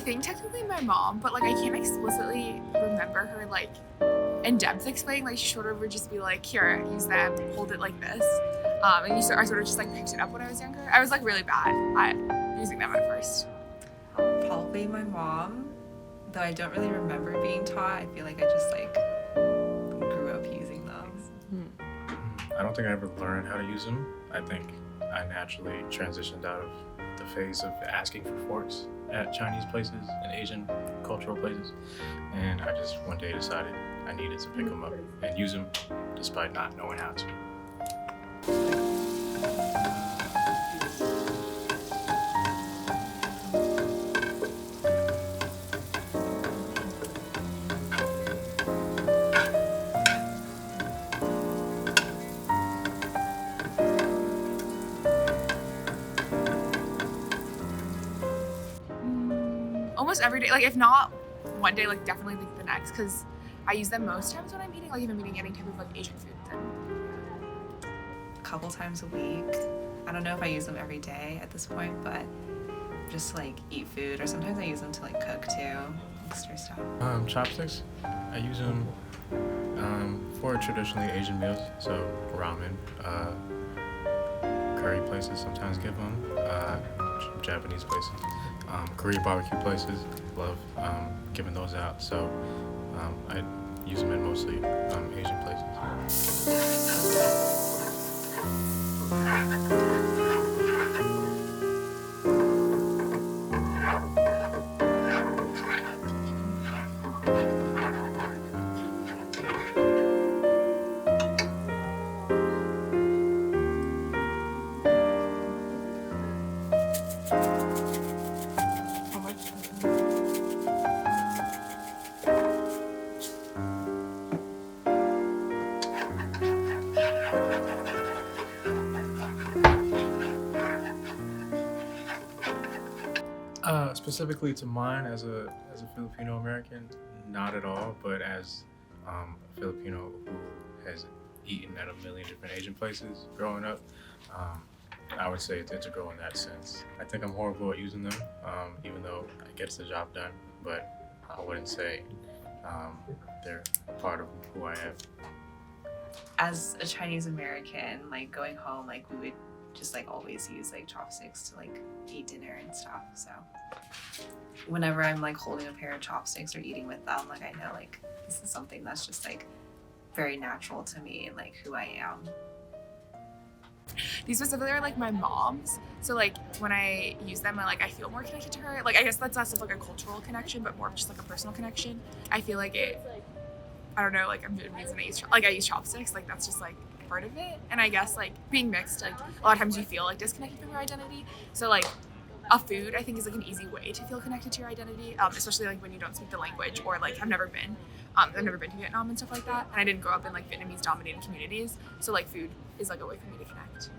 think technically my mom, but like I can't explicitly remember her like in depth explaining. Like she sort of would just be like, here, use them, hold it like this. And I sort of just like picked it up when I was younger. I was like really bad at using them at first. Probably my mom, though I don't really remember being taught. I feel like I just like grew up using them. I don't think I ever learned how to use them. I think I naturally transitioned out of the phase of asking for forks at Chinese places and Asian cultural places. And I just one day decided I needed to pick them up and use them despite not knowing how to. Almost every day, like if not one day, like definitely like the next, because I use them most times when I'm eating, like if I'm eating any type of like Asian food, then A couple times a week. I don't know if I use them every day at this point, but just like eat food, or sometimes I use them to like cook too, like stir stuff. Chopsticks, I use them for traditionally Asian meals, so ramen, curry places sometimes give them, Japanese places, Korean barbecue places, love giving those out, so I use them in mostly Asian places. Specifically to mine as a Filipino American, not at all, but as a Filipino who has eaten at a million different Asian places growing up, I would say it's integral in that sense. I think I'm horrible at using them, even though it gets the job done, but I wouldn't say they're part of who I am. As a Chinese American, like going home, like we would just like always use like chopsticks to like eat dinner and stuff. So whenever I'm like holding a pair of chopsticks or eating with them, like I know like this is something that's just like very natural to me and like who I am. these specifically are like my mom's. So like when I use them, I feel more connected to her. Like I guess that's less of like a cultural connection, but more of just like a personal connection. I feel like I don't know, like I'm Vietnamese and I use chopsticks. Like that's just like part of it. And I guess like being mixed, like a lot of times you feel like disconnected from your identity. So like a food I think is like an easy way to feel connected to your identity, especially like when you don't speak the language or like have never been. I've never been to Vietnam and stuff like that, and I didn't grow up in like Vietnamese dominated communities. So like food is like a way for me to connect.